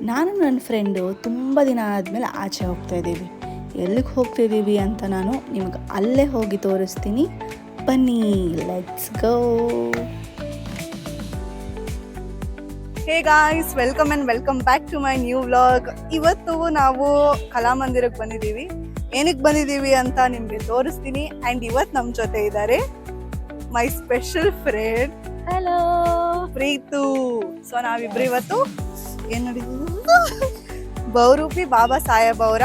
ನಾನು ನನ್ನ ಫ್ರೆಂಡು ತುಂಬ ದಿನ ಆದಮೇಲೆ ಆಚೆ ಹೋಗ್ತಾ ಇದ್ದೀವಿ. ಎಲ್ಲಿಗೆ ಹೋಗ್ತಿದ್ದೀವಿ ಅಂತ ನಾನು ನಿಮಗೆ ಅಲ್ಲೇ ಹೋಗಿ ತೋರಿಸ್ತೀನಿ. ಬನ್ನಿ, let's go. Hey guys, welcome and welcome back to my new vlog. ಇವತ್ತು ನಾವು ಕಲಾಮಂದಿರಕ್ಕೆ ಬಂದಿದ್ದೀವಿ. ಏನಕ್ಕೆ ಬಂದಿದ್ದೀವಿ ಅಂತ ನಿಮಗೆ ತೋರಿಸ್ತೀನಿ. ಆ್ಯಂಡ್ ಇವತ್ತು ನಮ್ಮ ಜೊತೆ ಇದ್ದಾರೆ my special friend hello Preethu. So ನಾವಿಬ್ರು ಇವತ್ತು ಏನು ನಡೀತಿದ್ದು, ಬಹುರೂಪಿ ಬಾಬಾ ಸಾಹೇಬ್ ಅವರ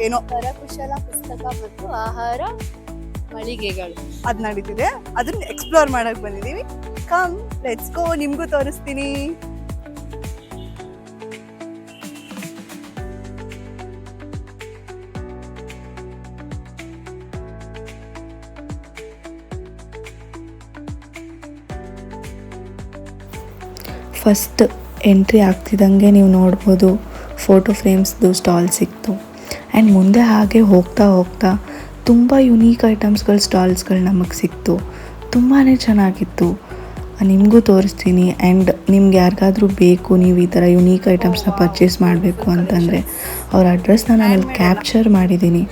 ಏನೋ ಕರಕುಶಲ ಪುಸ್ತಕ ಮತ್ತು ಆಹಾರ ಮಳಿಗೆಗಳು ಅದು ನಡೀತಿದೆ. ಅದನ್ನ ಎಕ್ಸ್ಪ್ಲೋರ್ ಮಾಡಕ್ ಬಂದಿದ್ದೀವಿ. ಕಮ್ ಲೆಟ್ಸ್ ಗೋ, ನಿಮ್ಗೂ ತೋರಿಸ್ತೀನಿ. ಫಸ್ಟ್ ಎಂಟ್ರಿ ಆಗ್ತಿದ್ದಂಗೆ ನೀವು ನೋಡ್ಬೋದು ಫೋಟೋ ಫ್ರೇಮ್ಸ್ದು ಸ್ಟಾಲ್ ಸಿಕ್ತು. ಆ್ಯಂಡ್ ಮುಂದೆ ಹಾಗೆ ಹೋಗ್ತಾ ಹೋಗ್ತಾ ತುಂಬ ಯುನೀಕ್ ಐಟಮ್ಸ್ಗಳ ಸ್ಟಾಲ್ಸ್ಗಳು ನಮಗೆ ಸಿಕ್ತು. ತುಂಬಾ ಚೆನ್ನಾಗಿತ್ತು, ನಿಮಗೂ ತೋರಿಸ್ತೀನಿ. ಆ್ಯಂಡ್ ನಿಮ್ಗೆ ಯಾರಿಗಾದ್ರೂ ಬೇಕು, ನೀವು ಈ ಥರ ಯುನೀಕ್ ಐಟಮ್ಸ್ನ ಪರ್ಚೇಸ್ ಮಾಡಬೇಕು ಅಂತಂದರೆ ಅವ್ರ ಅಡ್ರೆಸ್ನ ನಾನು ಕ್ಯಾಪ್ಚರ್ ಮಾಡಿದ್ದೀನಿ.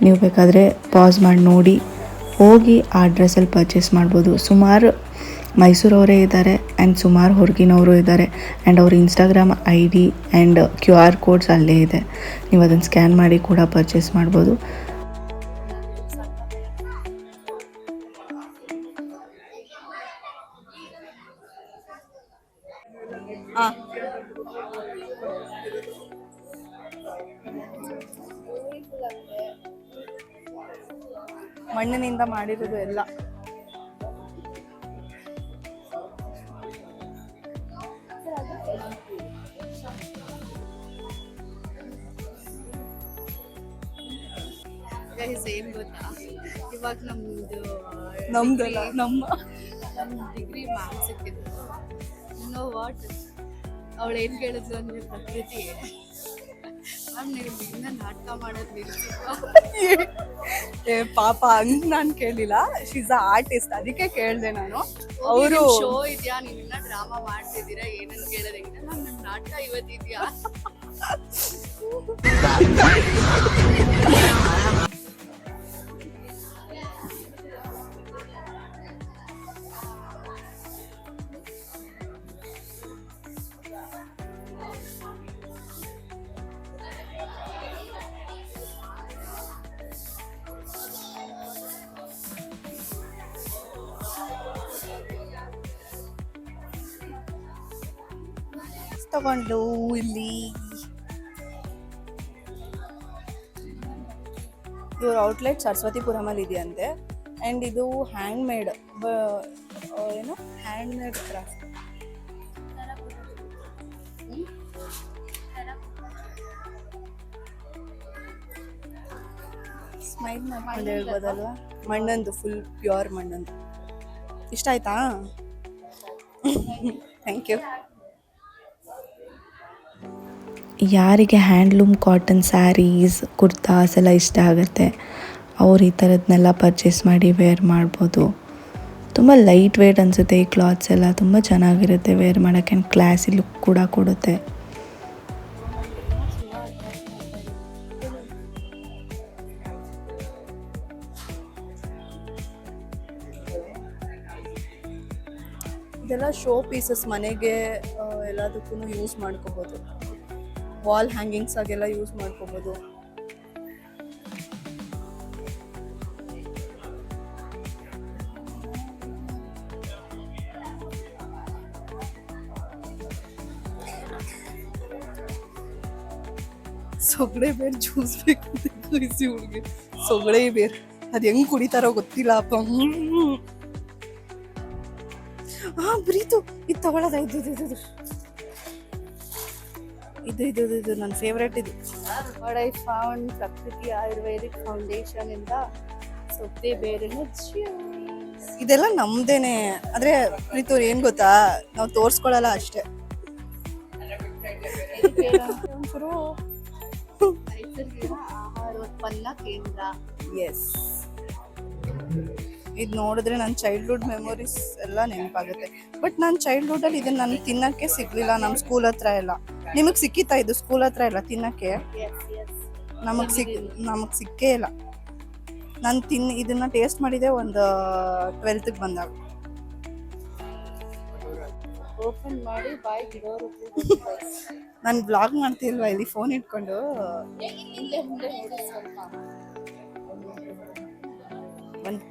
ನೀವು ಬೇಕಾದರೆ ಪಾಸ್ ಮಾಡಿ ನೋಡಿ ಹೋಗಿ ಆ ಅಡ್ರೆಸ್ಸಲ್ಲಿ ಪರ್ಚೇಸ್ ಮಾಡ್ಬೋದು. ಸುಮಾರು ಮೈಸೂರವರೇ ಇದ್ದಾರೆ ಆ್ಯಂಡ್ ಸುಮಾರು ಹೊರಗಿನವರು ಇದ್ದಾರೆ. ಆ್ಯಂಡ್ ಅವ್ರ Instagram ID and QR codes ಅಲ್ಲೇ ಇದೆ. ನೀವು ಅದನ್ನು ಸ್ಕ್ಯಾನ್ ಮಾಡಿ ಕೂಡ ಪರ್ಚೇಸ್ ಮಾಡ್ಬೋದು. ಮಣ್ಣಿನಿಂದ ಮಾಡಿರೋದು ಎಲ್ಲ. ಏನ್ ಗೊತ್ತಾ, ಇವಾಗ ನಮ್ದಲ್ಲ, ನಮ್ಮ ಡಿಗ್ರಿ ಮ್ಯಾಮ್ ಸಿಕ್ಕಿದ್ರು. ನೋ ವಾಟ್ ಅವಳು ಏನ್ ಕೇಳಿದ್ರು ಅಂದ್ರೆ, ಪ್ರಕೃತಿ ಮ್ಯಾಮ್ ನೀವು ಇನ್ನ ನಾಟಕ ಮಾಡೋದು ನಿಲ್ಸಿದ್ರು. ಏ ಪಾಪ, ಹಂಗ್ ನಾನು ಕೇಳಿಲ್ಲ. ಶೀಸ್ ಅ ಆರ್ಟಿಸ್ಟ್, ಅದಕ್ಕೆ ಕೇಳಿದೆ ನಾನು. ಅವರು ಶೋ ಇದೆಯಾ, ನೀವು ಇನ್ನ ಡ್ರಾಮಾ ಮಾಡ್ತಿದ್ದೀರಾ, ಏನಂತ ಕೇಳಿದ್ರೆ ಮ್ಯಾಮ್ ನಮ್ ನಾಟಕ ಇವತ್ತಿದ್ಯಾ. ತಗೊಂಡು ಇಲ್ಲಿ ಇವ್ರ ಔಟ್ಲೆಟ್ ಸರಸ್ವತಿಪುರಮಲ್ಲಿ ಇದೆಯಂತೆ. ಆ್ಯಂಡ್ ಇದು ಹ್ಯಾಂಡ್ ಮೇಡ್, ಏನು ಹ್ಯಾಂಡ್ ಮೇಡ್ ಕ್ರಾಫ್ಟ್. ಸ್ಮೈಲ್ ಮಾಡ್ಕೊಂಡು ಹೇಳ್ಬೋದಲ್ವಾ. ಮಣ್ಣಂದು, ಫುಲ್ ಪ್ಯೂರ್ ಮಣ್ಣಂದು. ಇಷ್ಟ ಆಯ್ತಾ? Thank you. ಯಾರಿಗೆ ಹ್ಯಾಂಡ್ಲೂಮ್ ಕಾಟನ್ ಸ್ಯಾರೀಸ್, ಕುರ್ತಾಸ್ ಎಲ್ಲ ಇಷ್ಟ ಆಗುತ್ತೆ ಅವ್ರು ಈ ಥರದನ್ನೆಲ್ಲ ಪರ್ಚೇಸ್ ಮಾಡಿ ವೇರ್ ಮಾಡ್ಬೋದು. ತುಂಬ ಲೈಟ್ ವೇಟ್ ಅನಿಸುತ್ತೆ ಈ ಕ್ಲಾತ್ಸ್ ಎಲ್ಲ. ತುಂಬ ಚೆನ್ನಾಗಿರುತ್ತೆ ವೇರ್ ಮಾಡೋಕ್ಕೆ, ಆ್ಯಂಡ್ ಕ್ಲಾಸಿ ಲುಕ್ ಕೂಡ ಕೊಡುತ್ತೆ. ಇದೆಲ್ಲ ಶೋ ಪೀಸಸ್, ಮನೆಗೆ ಎಲ್ಲದಕ್ಕೂ ಯೂಸ್ ಮಾಡ್ಕೋಬೋದು. ವಾಲ್ ಹ್ಯಾಂಗಿಂಗ್ಸ್ ಆಗೆಲ್ಲ ಯೂಸ್ ಮಾಡ್ಕೋಬೋದು. ಸೊಗಡೆ ಬೇರ್ ಜ್ಯೂಸ್ ಬೇಕು ಹುಡುಗಿ. ಸೊಗಡೆ ಬೇರ್ ಅದು ಹೆಂಗ್ ಕುಡಿತಾರೋ ಗೊತ್ತಿಲ್ಲ ಅಪ್ಪ. ಬ್ರೀತು, ಇದು ತಗೊಳ್ಳೋದ? ಇದು ನನ್ನ ಫೇವ್ರೇಟ್. ಇದು ವಾಟ್ ಐ ಫೌಂಡ್, ಪ್ರಕೃತಿ ಆಯುರ್ವೇದಿಕ್ ಫೌಂಡೇಶನ್ ಇಂದ ಸೊಪ್ಪೆ ಬೇರಿನ ಜ್ಯೂಸ್. ಇದೆಲ್ಲ ನಮ್ದೇನೆ. ಆದ್ರೆ ಪ್ರೀತು ಏನ್ ಗೊತ್ತಾ, ನಾವು ತೋರ್ಸ್ಕೊಳಲ್ಲ ಅಷ್ಟೇ. ಆಹಾರ ಉತ್ಪನ್ನ ಕೇಂದ್ರ. ಎಸ್, ಇದು ನೋಡಿದ್ರೆ ನನ್ನ ಚೈಲ್ಡ್ಹುಡ್ ಮೆಮೊರೀಸ್ ಎಲ್ಲ ನೆನಪಾಗುತ್ತೆ. ಬಟ್ ನಾನು ಚೈಲ್ಡ್ಹುಡ್ಡಲ್ಲಿ ಇದನ್ನು ನನಗೆ ತಿನ್ನೋಕ್ಕೆ ಸಿಗಲಿಲ್ಲ ನಮ್ಮ ಸ್ಕೂಲ್ ಹತ್ರ ಎಲ್ಲ. ನಿಮಗೆ ಸಿಕ್ಕಿತ್ತಾ ಇದು ಸ್ಕೂಲ್ ಹತ್ರ ಎಲ್ಲ ತಿನ್ನಕ್ಕೆ? ನಮಗೆ ಸಿಕ್ಕೇ ಇಲ್ಲ. ನಾನು ಇದನ್ನ ಟೇಸ್ಟ್ ಮಾಡಿದೆ ಒಂದು 12th ಬಂದಾಗ. ಓಪನ್ ಮಾಡಿ ಬಾಯಿ ಬಿಡೋರು ನಾನು ಬ್ಲಾಗ್ ಮಾಡ್ತಿಲ್ವಾ ಇಲ್ಲಿ ಫೋನ್ ಇಟ್ಕೊಂಡು? ಒಂದು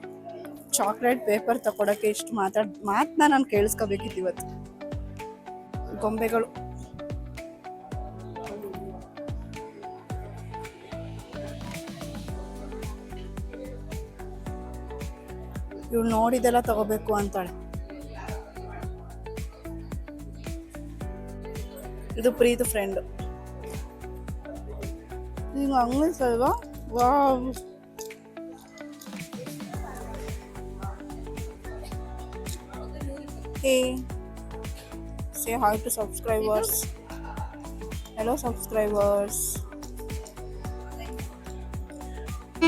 ಚಾಕ್ಲೇಟ್ ಪೇಪರ್ ತಗೊಳಕ್ಕೆ ಇಷ್ಟು ಮಾತನ್ನ ನಾನು ಕೇಳಿಸ್ಕೋಬೇಕಿತ್ತು ಇವತ್ತು. ಗೊಂಬೆಗಳು ಇವ್ಳು ನೋಡಿದೆಲ್ಲ ತಗೋಬೇಕು ಅಂತಾಳೆ. ಇದು ಪ್ರೀತು ಫ್ರೆಂಡ್. ಈಗ ಅಂಗ್ಲಿಸ್ ಅಲ್ವಾ? Wow, hey, say hi to subscribers. Hello subscribers.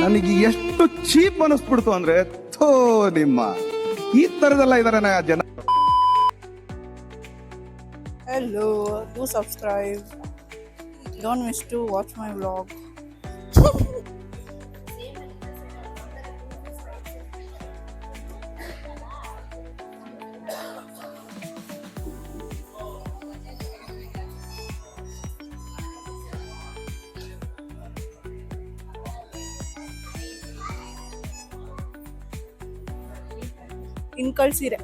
ನನಗೆ ಎಷ್ಟು ಚೀಪ್ ಅನಿಸ್ಬಿಡ್ತು ಅಂದ್ರೆ, ಥೋ ನಿಮ್ಮ ಈ ತರದೆಲ್ಲ ಇದಾರೆ ಜನ. Hello, do subscribe. Don't miss to watch my vlog. ಇನ್ಕಲ್ ಸೀರೆ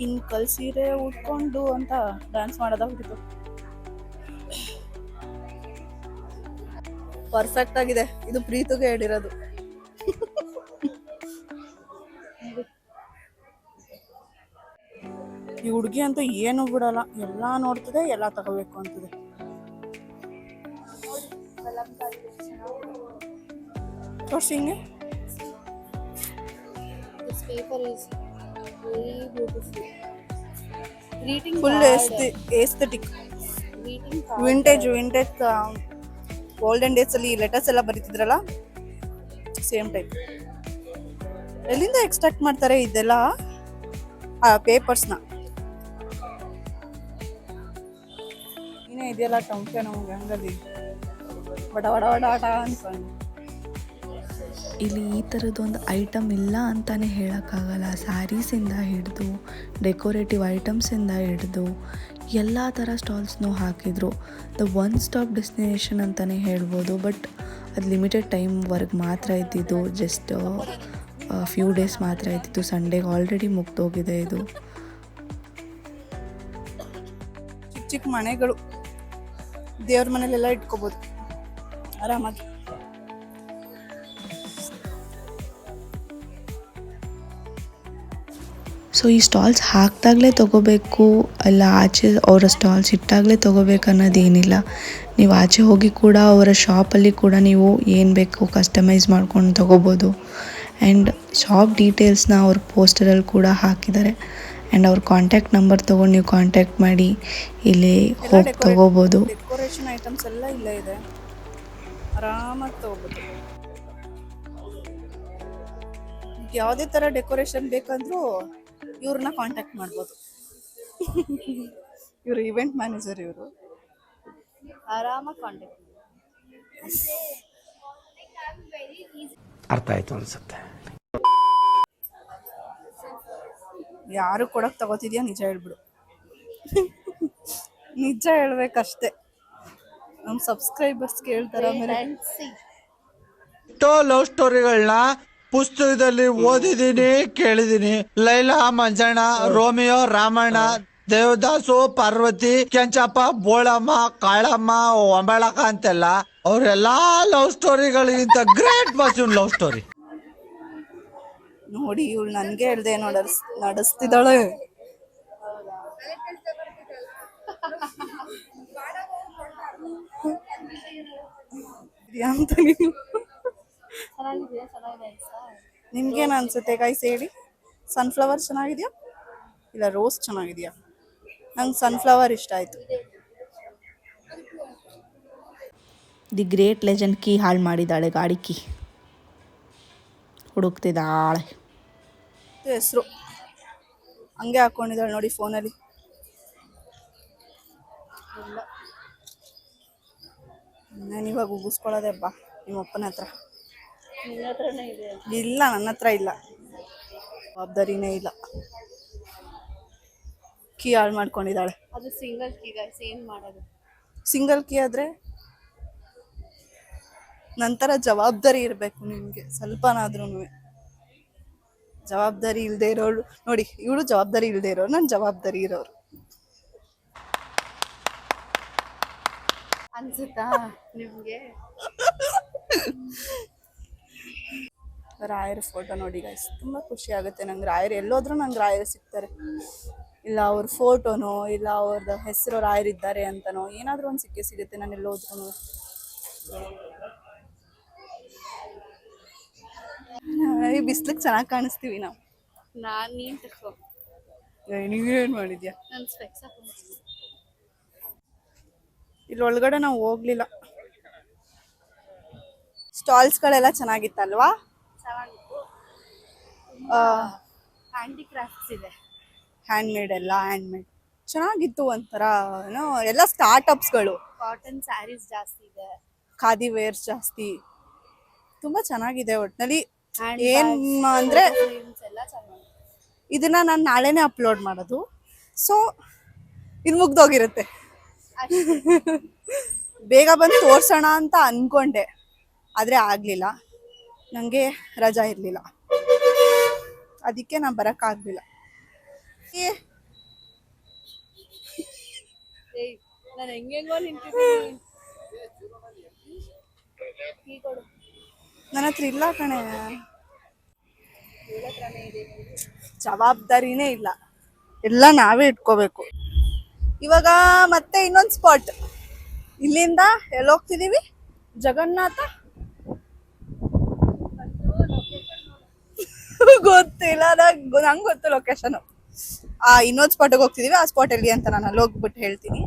ಇನ್ಕಲ್ ಸೀರೆ ಉಟ್ಕೊಂಡು ಅಂತ ಡ್ಯಾನ್ಸ್ ಮಾಡೋದಾಗ್ಬಿಟ್ಟಿತ್ತು. ಪರ್ಫೆಕ್ಟ್ ಆಗಿದೆ. ಇದು ಪ್ರೀತಿಗೆ ಹೇಳಿರೋದು. ಈ ಹುಡುಗಿ ಅಂತೂ ಏನು ಬಿಡಲ್ಲ, ಎಲ್ಲ ನೋಡ್ತದೆ, ಎಲ್ಲ ತಗೋಬೇಕು ಅಂತದೆ. ತೋರ್ಸಿ ಹಿಂಗೆ. Full aesthetic, vintage golden days ಅಲ್ಲಿ ಲೆಟರ್ಸ್ ಎಲ್ಲ ಬರೀತಿದ್ರಲ್ಲ, ಸೇಮ್ ಟೈಪ್. ಎಲ್ಲಿಂದ ಎಕ್ಸ್ಟ್ರಾಕ್ಟ್ ಮಾಡ್ತಾರೆ ಇದೆಲ್ಲ ಪೇಪರ್ಸ್ನ? ಇನ್ನೇ ಇದೆಯಲ್ಲ ಟೊಂಕೆ ನಮ್ಗೆ ಹಂಗಲ್ಲಿ ವಡ ವಡ ವಡ ಆಟ ಅನ್ಕೊಂಡು. ಇಲ್ಲಿ ಈ ಥರದ್ದೊಂದು ಐಟಮ್ ಇಲ್ಲ ಅಂತಲೇ ಹೇಳೋಕ್ಕಾಗಲ್ಲ. ಸ್ಯಾರೀಸಿಂದ ಹಿಡಿದು ಡೆಕೋರೇಟಿವ್ ಐಟಮ್ಸಿಂದ ಹಿಡಿದು ಎಲ್ಲ ಥರ ಸ್ಟಾಲ್ಸ್ನೂ ಹಾಕಿದರು. ದ ಒನ್ ಸ್ಟಾಪ್ ಡೆಸ್ಟಿನೇಷನ್ ಅಂತಲೇ ಹೇಳ್ಬೋದು. ಬಟ್ ಅದು ಲಿಮಿಟೆಡ್ ಟೈಮ್ವರೆಗೆ ಮಾತ್ರ ಇದ್ದಿದ್ದು, ಜಸ್ಟ್ ಫ್ಯೂ ಡೇಸ್ ಮಾತ್ರ ಇದ್ದಿದ್ದು. ಸಂಡೇಗೆ ಆಲ್ರೆಡಿ ಮುಗ್ದೋಗಿದೆ ಇದು. ಚಿಕ್ಕ ಚಿಕ್ಕ ಮನೆಗಳು ದೇವ್ರ ಮನೇಲೆಲ್ಲ ಇಟ್ಕೋಬೋದು ಆರಾಮಾಗಿ. ಸೊ ಈ ಸ್ಟಾಲ್ಸ್ ಹಾಕಿದಾಗಲೇ ತೊಗೋಬೇಕು, ಅಲ್ಲ ಆಚೆ ಅವರ ಸ್ಟಾಲ್ಸ್ ಇಟ್ಟಾಗಲೇ ತೊಗೋಬೇಕು ಅನ್ನೋದೇನಿಲ್ಲ. ನೀವು ಆಚೆ ಹೋಗಿ ಕೂಡ ಅವರ ಶಾಪಲ್ಲಿ ಕೂಡ ನೀವು ಏನು ಬೇಕು ಕಸ್ಟಮೈಸ್ ಮಾಡ್ಕೊಂಡು ತೊಗೋಬೋದು. ಆ್ಯಂಡ್ ಶಾಪ್ ಡೀಟೇಲ್ಸ್ನ ಅವ್ರ ಪೋಸ್ಟರಲ್ಲಿ ಕೂಡ ಹಾಕಿದ್ದಾರೆ. ಆ್ಯಂಡ್ ಅವ್ರ ಕಾಂಟ್ಯಾಕ್ಟ್ ನಂಬರ್ ತೊಗೊಂಡು ನೀವು ಕಾಂಟ್ಯಾಕ್ಟ್ ಮಾಡಿ ಇಲ್ಲಿ ಹೋಗಿ ತೊಗೋಬೋದು. ಡೆಕೋರೇಷನ್ ಐಟಮ್ಸ್ ಎಲ್ಲ ಇಲ್ಲೇ ಇದೆ, ಆರಾಮಾಗಿ ತೊಗೋಬೋದು. ಯಾವುದೇ ಥರ ಡೆಕೋರೇಷನ್ ಬೇಕಂದ್ರೂ ಇವ್ರನ್ನ ಕಾಂಟ್ಯಾಕ್ಟ್ ಮಾಡ್ಬೋದು. ಇವರು ಇವೆಂಟ್ ಮ್ಯಾನೇಜರ್, ಇವರು ಆರಾಮಾಗಿ ಕಾಂಟ್ಯಾಕ್ಟ್. ಅರ್ಥ ಆಯ್ತು ಅನ್ಸುತ್ತೆ. ಯಾರು ಕೊಡಕ್ ತಗೋತಿದ್ಯಾ ನಿಜ ಹೇಳ್ಬಿಡು. ನಿಜ ಹೇಳ್ಬೇಕಷ್ಟೆ, ನಮ್ಮ ಸಬ್ಸ್ಕ್ರೈಬರ್ಸ್ ಕೇಳ್ತಾರ. ಆಮೇಲೆ ಎಷ್ಟೋ ಲವ್ ಸ್ಟೋರಿಗಳನ್ನ ಪುಸ್ತಕದಲ್ಲಿ ಓದಿದೀನಿ, ಕೇಳಿದೀನಿ. ಲೈಲಾ ಮಂಜಣ್ಣ, ರೋಮಿಯೋ ರಾಮಣ್ಣ, ದೇವದಾಸು, ಪಾರ್ವತಿ, ಕೆಂಚಪ್ಪ, ಬೋಳಮ್ಮ, ಕಾಳಮ್ಮ, ಒಂಬಳಕ ಅಂತೆಲ್ಲ ಅವ್ರೆಲ್ಲಾ ಲವ್ ಸ್ಟೋರಿಗಳಿಗಿಂತ ಗ್ರೇಟ್ ವಾಸ್ ಇವ್ನ ಲವ್ ಸ್ಟೋರಿ. ನೋಡಿ ಇವಳು ನನ್ಗೆ ಹೇಳ್ದೆ ನಡೆಸ್ತಿದ್ದಾಳೆ. ಅಂತ ನೀವು ನಿಮ್ಗೇನು ಅನ್ಸುತ್ತೆ ಗೈಸ್ ಹೇಳಿ? ಸನ್ಫ್ಲವರ್ ಚೆನ್ನಾಗಿದೆಯಾ ಇಲ್ಲ ರೋಸ್ ಚೆನ್ನಾಗಿದೆಯಾ? ನಂಗೆ ಸನ್ಫ್ಲವರ್ ಇಷ್ಟ ಆಯ್ತು. ದಿ ಗ್ರೇಟ್ ಲೆಜೆಂಡ್ ಕೀ ಹಾಳು ಮಾಡಿದ್ದಾಳೆ, ಗಾಡಿ ಕೀ. ಹುಡುಕ್ತಿದ್ದಾಳೆ. ಹೆಸರು ಹಂಗೆ ಹಾಕೊಂಡಿದ್ದಾಳೆ ನೋಡಿ ಫೋನಲ್ಲಿ. ನಾನು ಇವಾಗ ಉಗಿಸ್ಕೊಳ್ಳೋದೆ ಬಾ ನಿಮ್ಮ ಅಪ್ಪನ ಹತ್ರ. ಇಲ್ಲ, ನನ್ನ ಹತ್ರ ಇಲ್ಲ, ಜವಾಬ್ದಾರಿನೇ ಇಲ್ಲ. ಕೀ ಹಾಳು ಮಾಡ್ಕೊಂಡಿದ್ದಾಳೆ. ಅದು ಸಿಂಗಲ್ ಕೀ ಗೈಸ್, ಏನ್ ಮಾಡೋದು? ಸಿಂಗಲ್ ಕೀ ಆದ್ರೆ ನಂತರ ಜವಾಬ್ದಾರಿ ಇರಬೇಕು ನಿಮ್ಗೆ ಸ್ವಲ್ಪನಾದ್ರೂ. ಜವಾಬ್ದಾರಿ ಇಲ್ಲದೆ ಇರೋರು ನೋಡಿ, ಇವಳು ಜವಾಬ್ದಾರಿ ಇಲ್ಲದೆ ಇರೋರು, ನಾನು ಜವಾಬ್ದಾರಿ ಇರೋರು ಅನ್ಸುತ್ತಾ ನಿಮ್ಗೆ? ರಾಯರ ಫೋಟೋ ನೋಡಿ ಗೈಸ್, ತುಂಬ ಖುಷಿ ಆಗುತ್ತೆ ನಂಗೆ. ರಾಯರು ಎಲ್ಲೋದ್ರೂ ನಂಗೆ ರಾಯರು ಸಿಗ್ತಾರೆ. ಇಲ್ಲ ಅವ್ರ ಫೋಟೋನೋ, ಇಲ್ಲ ಅವ್ರದ್ದು ಹೆಸರು ರಾಯರಿದ್ದಾರೆ ಅಂತನೋ ಏನಾದರೂ ಒಂದು ಸಿಕ್ಕೇ ಸಿಗುತ್ತೆ ನಾನು ಎಲ್ಲೋದ್ರೂ. ಈ ಬಿಸ್ಲಿಗೆ ಚೆನ್ನಾಗಿ ಕಾಣಿಸ್ತೀವಿ ನಾವು. ನೀನ್ ತಕೋ. ನೀವೇನು ಮಾಡಿದ್ಯಾ? ನನ್ ಸ್ಪೆಕ್ಸ್ ಹಾಕೊಂಡಿದ್ದೀನಿ. ಇಲ್ಲಿ ಒಳಗಡೆ ನಾವು ಹೋಗ್ಲಿಲ್ಲ. ಸ್ಟಾಲ್ಸ್ಗಳೆಲ್ಲ ಚೆನ್ನಾಗಿತ್ತಲ್ವಾ? ಚೆನ್ನಾಗಿತ್ತು. ಹ್ಯಾಂಡಿಕ್ರಾಫ್ಟ್ಸ್ ಇದೆ, ಹ್ಯಾಂಡ್ಮೇಡ್ ಎಲ್ಲ ಹ್ಯಾಂಡ್ಮೇಡ್ ಚೆನ್ನಾಗಿತ್ತು. ಒಂಥರ ಏನೋ ಎಲ್ಲ ಸ್ಟಾರ್ಟಪ್ಸ್ಗಳು. ಕಾಟನ್ ಸ್ಯಾರೀಸ್ ಜಾಸ್ತಿ ಇದೆ, ಖಾದಿ ವೇರ್ಸ್ ಜಾಸ್ತಿ, ತುಂಬ ಚೆನ್ನಾಗಿದೆ ಒಟ್ಟಿನಲ್ಲಿ. Hand ಏನ್ bags, ಅಂದ್ರೆ photo frames ಎಲ್ಲ ಚೆನ್ನಾಗಿದೆ. ಇದನ್ನ ನಾನು ನಾಳೆನೇ ಅಪ್ಲೋಡ್ ಮಾಡೋದು, ಸೊ ಇದು ಮುಗ್ದೋಗಿರುತ್ತೆ. ಬೇಗ ಬಂದು ತೋರ್ಸೋಣ ಅಂತ ಅನ್ಕೊಂಡೆ, ಆದರೆ ಆಗಲಿಲ್ಲ. ನನಗೆ ರಜಾ ಇರಲಿಲ್ಲ, ಅದಕ್ಕೆ ನಾನು ಬರೋಕ್ಕಾಗಲಿಲ್ಲ. ಏಯ್, ನಾನು ಹೆಂಗೆಂಗೋ ನಿಂತಿದ್ದೀನಿ. ಕೀ ಕೊಡು. ನನ್ನ ಹತ್ರ ಇಲ್ಲ ಕಣೆ, ಜವಾಬ್ದಾರಿನೇ ಇಲ್ಲ, ಎಲ್ಲ ನಾವೇ ಇಟ್ಕೋಬೇಕು. ಇವಾಗ ಮತ್ತೆ ಇನ್ನೊಂದು ಸ್ಪಾಟ್, ಇಲ್ಲಿಂದ ಎಲ್ಲಿ ಹೋಗ್ತಿದೀವಿ? ಜಗನ್ನಾಥ ಗೊತ್ತಿಲ್ಲ ನಂಗೆ ಗೊತ್ತು ಲೊಕೇಶನ್. ಇನ್ನೊಂದು ಸ್ಪಾಟಿಗೆ ಹೋಗ್ತಿದೀವಿ. ಆ ಸ್ಪಾಟ್ ಎಲ್ಲಿ ಅಂತ ನಾನು ಅಲ್ಲಿ ಹೋಗ್ಬಿಟ್ಟು ಹೇಳ್ತೀನಿ.